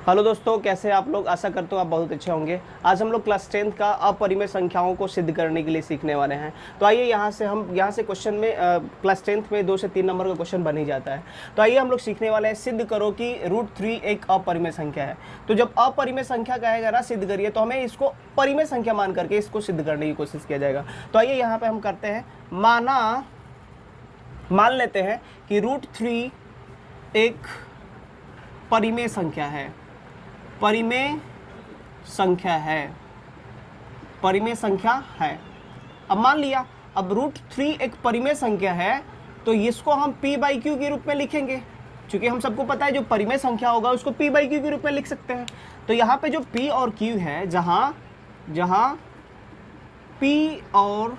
Hello दोस्तों, कैसे आप लोग। आशा करता हूँ आप बहुत अच्छे होंगे। आज हम लोग क्लास 10 का अपरिमेय संख्याओं को सिद्ध करने के लिए सीखने वाले हैं। तो आइए यहाँ से क्वेश्चन में क्लास 10th में 2 से 3 नंबर का क्वेश्चन बन ही जाता है। तो आइए हम लोग सीखने वाले हैं, सिद्ध करो कि √3 एक अपरिमेय संख्या है। तो जब अपरिमेय संख्या कहेगा ना सिद्ध करिए, तो हमें इसको परिमेय संख्या मान करके इसको सिद्ध करने की कोशिश किया जाएगा। तो आइए यहाँ पर हम करते हैं, मान लेते हैं कि √3 एक परिमेय संख्या है। परिमेय संख्या है। अब मान लिया, अब √3 एक परिमेय संख्या है, तो इसको हम p/q के रूप में लिखेंगे। क्योंकि हम सबको पता है जो परिमेय संख्या होगा उसको p/q के रूप में लिख सकते हैं। तो यहाँ पे जो p और q है, जहाँ p और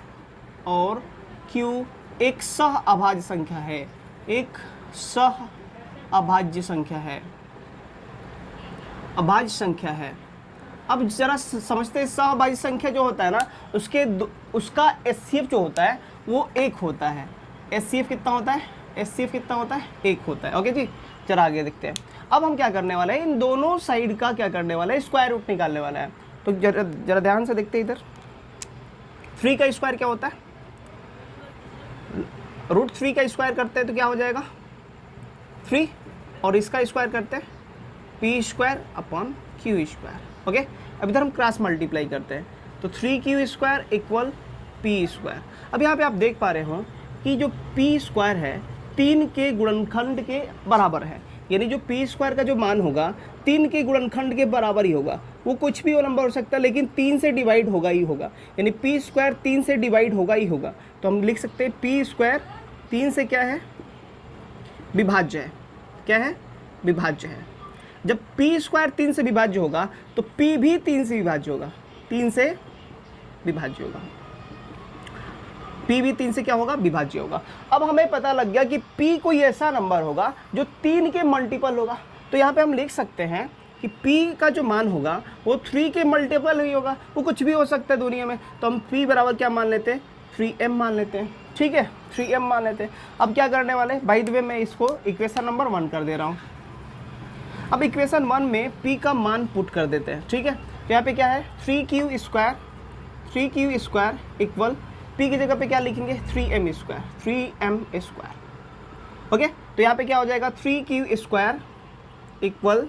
q एक सह अभाज्य संख्या है, अभाज्य संख्या है। अब जरा समझते हैं, सहअभाज्य संख्या जो होता है ना, उसका एचसीएफ जो होता है वो 1 होता है। एचसीएफ कितना होता है? 1 होता है। ओके जी, जरा आगे देखते हैं। अब हम क्या करने वाले हैं, इन दोनों साइड का क्या करने वाले हैं, स्क्वायर रूट निकालने वाला है। तो जरा ध्यान से देखते हैं इधर। 3 का स्क्वायर क्या होता है? √3 का स्क्वायर करते हैं तो क्या हो जाएगा? 3, और इसका स्क्वायर करते हैं p²/q²। ओके, अब इधर हम क्रॉस मल्टीप्लाई करते हैं, तो 3q² = p²। अब यहाँ पे आप देख पा रहे हो कि जो p² है 3 के गुणनखंड के बराबर है। यानी जो p² का जो मान होगा 3 के गुणनखंड के बराबर ही होगा। वो कुछ भी वो नंबर हो सकता है, लेकिन 3 से डिवाइड होगा ही होगा। यानी p² 3 से डिवाइड होगा ही होगा। तो हम लिख सकते हैं p² 3 से क्या है? विभाज्य है। क्या है? विभाज्य है। जब p² 3 से विभाज्य होगा तो p भी 3 से विभाज्य होगा। p भी 3 से क्या होगा? विभाज्य होगा। अब हमें पता लग गया कि p कोई ऐसा नंबर होगा जो 3 के मल्टीपल होगा। तो यहाँ पे हम लिख सकते हैं कि p का जो मान होगा वो 3 के मल्टीपल ही होगा। वो कुछ भी हो सकता है दुनिया में। तो हम p बराबर क्या मान लेते हैं? 3m मान लेते हैं। ठीक है, 3m मान लेते हैं। अब क्या करने वाले हैं, बाय द वे मैं इसको इक्वेशन नंबर 1 कर दे रहा हूँ। अब इक्वेशन 1 में p का मान पुट कर देते हैं। ठीक है, तो यहाँ पे क्या है? 3q² इक्वल p की जगह पे क्या लिखेंगे? 3m²। ओके, तो यहाँ पे क्या हो जाएगा? 3q² इक्वल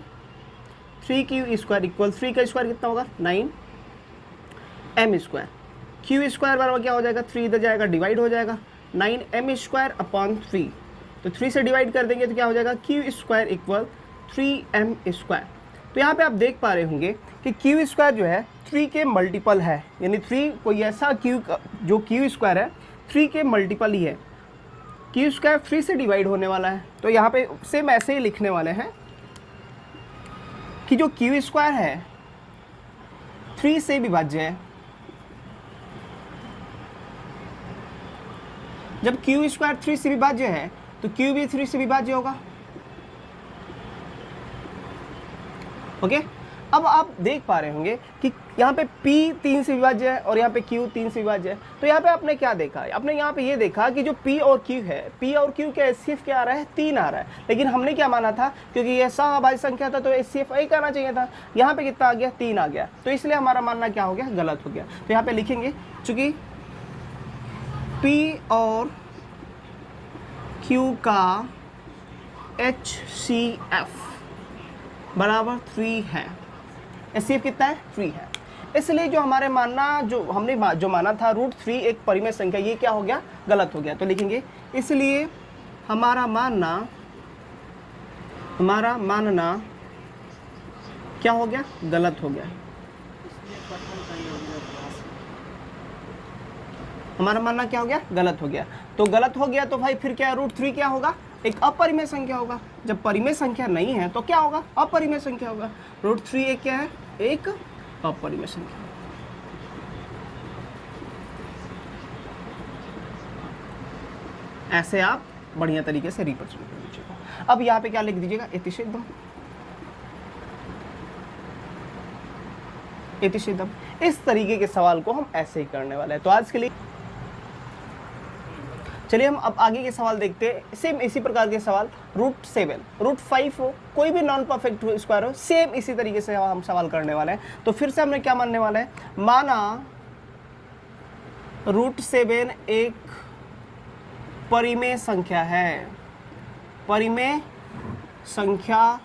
3 का स्क्वायर कितना होगा? 9m²। q² बराबर क्या हो जाएगा? 3 इधर जाएगा, डिवाइड हो जाएगा, 9m²/3। तो 3 से डिवाइड कर देंगे तो क्या हो जाएगा? q² equal 3m²। तो यहाँ पे आप देख पा रहे होंगे कि q² जो है 3 के मल्टीपल है। यानी 3 कोई ऐसा जो q² है 3 के मल्टीपल ही है। q² 3 से डिवाइड होने वाला है। तो यहाँ पे सेम ऐसे ही लिखने वाले हैं कि जो q² है 3 से विभाज्य है। जब q² 3 से विभाज्य है तो q भी 3 से विभाज्य होगा। ओके, अब आप देख पा रहे होंगे कि यहाँ पे p 3 से विभाज्य है और यहाँ पे q 3 से विभाज्य है। तो यहाँ पे आपने क्या देखा? आपने यहाँ पे ये देखा कि जो p और q है, p और q का एचसीएफ क्या आ रहा है? 3 आ रहा है। लेकिन हमने क्या माना था? क्योंकि यह सहअभाज्य संख्या था तो एचसीएफ 1 आना चाहिए था। यहाँ पे कितना आ गया? 3 आ गया। तो इसलिए हमारा मानना क्या हो गया? गलत हो गया। तो यहाँ पे लिखेंगे, चूंकि p और q का HCF बराबर 3 है। एचसीएफ कितना है? 3 है। इसलिए जो हमारे हमने जो माना था √3 एक परिमेय संख्या, ये क्या हो गया? गलत हो गया। तो लिखेंगे, इसलिए हमारा मानना क्या हो गया? गलत हो गया। हमारा मानना क्या हो गया? गलत हो गया। तो गलत हो गया तो भाई फिर क्या? √3 क्या होगा? एक अपरिमेय संख्या होगा। जब परिमेय संख्या नहीं है तो क्या होगा? अपरिमेय संख्या होगा। √3 एक क्या है? एक अपरिमेय संख्या। ऐसे आप बढ़िया तरीके से रिप्रेजेंट कर लीजिएगा। अब यहाँ पे क्या लिख दीजिएगा? इतिशिदम। इस तरीके के सवाल को हम ऐसे ही करने वाले हैं। तो आज के लिए चलिए हम अब आगे के सवाल देखते हैं, सेम इसी प्रकार के सवाल। √7, √5 हो, कोई भी नॉन परफेक्ट स्क्वायर हो, सेम इसी तरीके से हम सवाल करने वाले हैं। तो फिर से हमने क्या मानने वाला है, माना √7 एक परिमेय संख्या है, परिमेय संख्या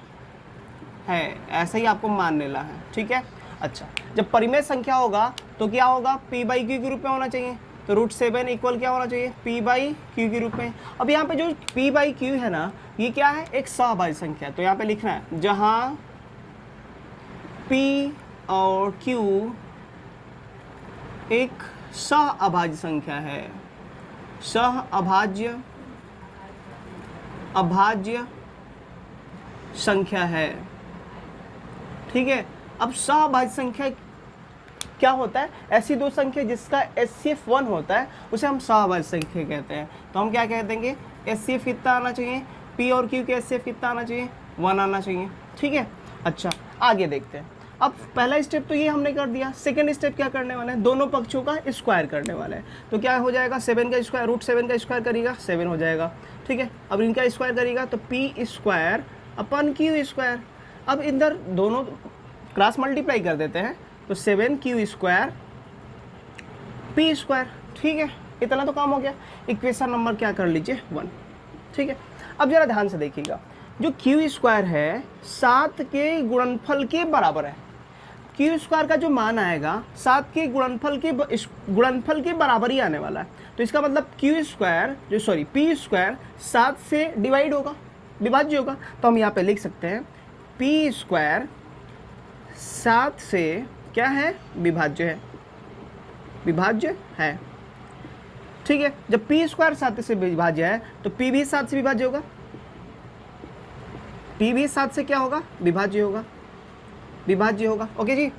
है, ऐसा ही आपको मान लेना है, ठीक है। अच्छा, जब परिमेय संख्या होगा तो क्या होगा, p/q के रूप में होना चाहिए। तो √7 इक्वल क्या होना चाहिए, p/q के रूप में। अब यहाँ पे जो p/q है ना, ये क्या है, एक सहअभाज्य संख्या है। तो यहाँ पे लिखना है जहाँ p और q एक सहअभाज्य संख्या है, सहअभाज्य अभाज्य संख्या है, ठीक है। अब सहअभाज्य संख्या क्या होता है, ऐसी दो संख्या जिसका HCF 1 होता है उसे हम सहअभाज्य संख्या कहते हैं। तो हम क्या कह देंगे, HCF कितना आना चाहिए, P और Q के HCF कितना आना चाहिए, 1 आना चाहिए, ठीक है। अच्छा, आगे देखते हैं। अब पहला स्टेप तो ये हमने कर दिया, सेकंड स्टेप क्या करने वाले हैं, दोनों पक्षों का स्क्वायर करने वाले हैं। तो क्या हो जाएगा, 7 का स्क्वायर, √7 का स्क्वायर करेगा 7 हो जाएगा, ठीक है। अब इनका स्क्वायर करेगा तो p² / Q²। अब इधर दोनों क्रॉस मल्टीप्लाई कर देते हैं तो 7Q² p², ठीक है। इतना तो काम हो गया। इक्वेशन नंबर क्या कर लीजिए, 1, ठीक है। अब जरा ध्यान से देखिएगा, जो Q² है 7 के गुणनफल के बराबर है। Q² का जो मान आएगा 7 के गुणनफल के बराबर ही आने वाला है। तो इसका मतलब p² 7 से डिवाइड होगा, विभाज्य होगा। तो हम यहाँ पे लिख सकते हैं p² 7 से क्या है, विभाज्य है, विभाज्य है, ठीक है। जब p² 7 से विभाज्य है तो p भी 7 से विभाज्य होगा, p भी 7 से क्या होगा, विभाज्य होगा, विभाज्य होगा, ओके जी।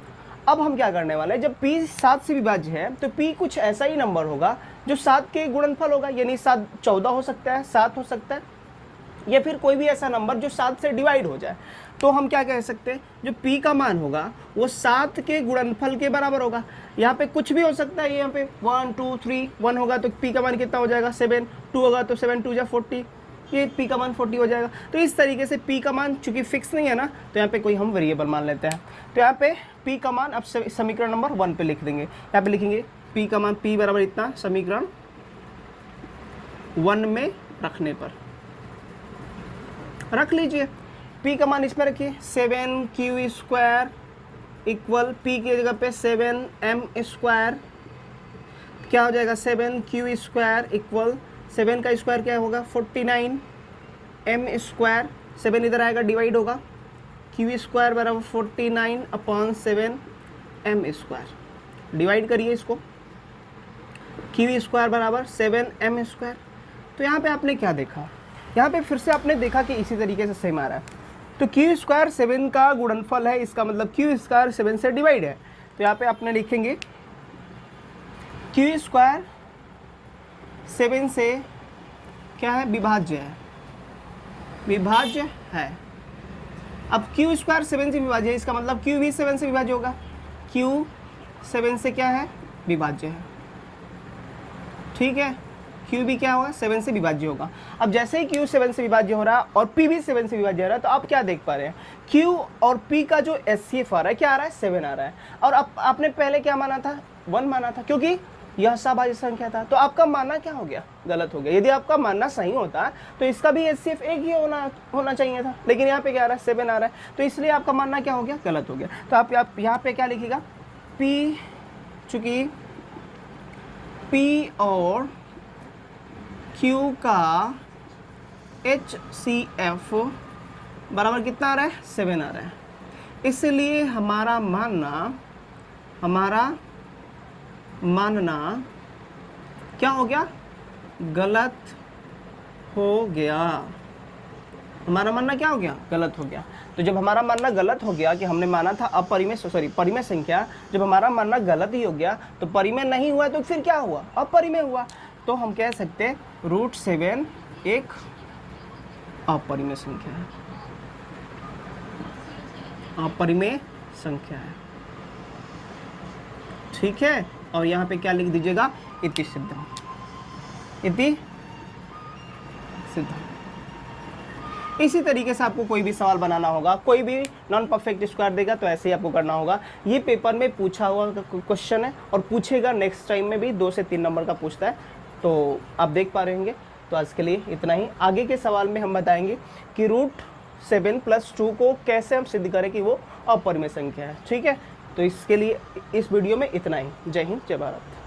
अब हम क्या करने वाले हैं, जब p 7 से विभाज्य है तो p कुछ ऐसा ही नंबर होगा जो 7 के गुणनफल होगा, यानी 7 14 हो सकता है, 7 हो सकता है, या फिर कोई भी ऐसा नंबर जो 7 से डिवाइड हो जाए। तो हम क्या कह सकते हैं, जो p का मान होगा वो 7 के गुणनफल के बराबर होगा। यहाँ पे कुछ भी हो सकता है, यहाँ पे 1 2 3 1 होगा तो p का मान कितना हो जाएगा, 7, 2 होगा तो 7 2 जा 40, ये p का मान 40 हो जाएगा। तो इस तरीके से p का मान चूंकि फिक्स नहीं है ना, तो यहाँ पे कोई हम वेरिएबल मान लेते हैं। तो यहाँ पे p का मान अब समीकरण नंबर 1 पे लिख देंगे। यहाँ पे लिखेंगे p का मान, p बराबर इतना, समीकरण 1 में रखने पर रख लीजिए। p का मान इसमें रखिए, 7Q² इक्वल p की जगह पे 7m², क्या हो जाएगा, 7Q² इक्वल 7 का स्क्वायर क्या होगा, 49, m², 7 इधर आएगा डिवाइड होगा, Q² बराबर 49/7 m², डिवाइड करिए इसको, Q² बराबर 7m²। तो यहाँ पे आपने क्या देखा, यहाँ पे फिर से आपने देखा कि इसी तरीके से सेम आ रहा है। तो Q² 7 का गुणनफल है, इसका मतलब Q² 7 से डिवाइड है। तो यहाँ पे आपने लिखेंगे Q² 7 से क्या है, विभाज्य है, विभाज्य है। अब Q² 7 से विभाज्य है, इसका मतलब Q भी 7 से विभाज्य होगा, Q 7 से क्या है, विभाज्य है, ठीक है। Q भी क्या होगा, 7 से विभाज्य होगा। अब जैसे ही Q 7 से विभाज्य हो रहा है और P भी 7 से विभाज्य हो रहा है, तो आप क्या देख पा रहे हैं, Q और P का जो HCF आ रहा है क्या आ रहा है, 7 आ रहा है। और अब आपने पहले क्या माना था, 1 माना था, क्योंकि यह सहअभाज्य संख्या था। तो आपका मानना क्या हो गया, गलत हो गया। यदि आपका मानना सही होता तो इसका भी HCF एक ही होना चाहिए था, लेकिन यहाँ पे क्या आ रहा है, 7 आ रहा है, तो इसलिए आपका मानना क्या हो गया, गलत हो गया। तो आप यहाँ पे क्या लिखिएगा, P, चूंकि P और Q का HCF बराबर कितना आ रहा है, 7 आ रहा है, इसलिए हमारा मानना क्या हो गया, गलत हो गया। हमारा मानना क्या हो गया, गलत हो गया। तो जब हमारा मानना गलत हो गया कि हमने माना था परिमेय संख्या, जब हमारा मानना गलत ही हो गया तो परिमेय नहीं हुआ, तो फिर क्या हुआ, अपरिमेय हुआ। तो हम कह सकते हैं √7 एक अपरिमेय संख्या है, अपरिमेय संख्या है, ठीक है। और यहाँ पे क्या लिख दीजिएगा, इति सिद्धम, इति सिद्ध। इसी तरीके से आपको कोई भी सवाल बनाना होगा, कोई भी नॉन परफेक्ट स्क्वायर देगा तो ऐसे ही आपको करना होगा। ये पेपर में पूछा हुआ क्वेश्चन है और पूछेगा नेक्स्ट टाइम में भी 2 से 3 नंबर का पूछता है, तो आप देख पा रहे होंगे। तो आज के लिए इतना ही। आगे के सवाल में हम बताएंगे कि √7 + 2 को कैसे हम सिद्ध करें कि वो अपरिमेय संख्या है। ठीक है, तो इसके लिए इस वीडियो में इतना ही। जय हिंद, जय भारत।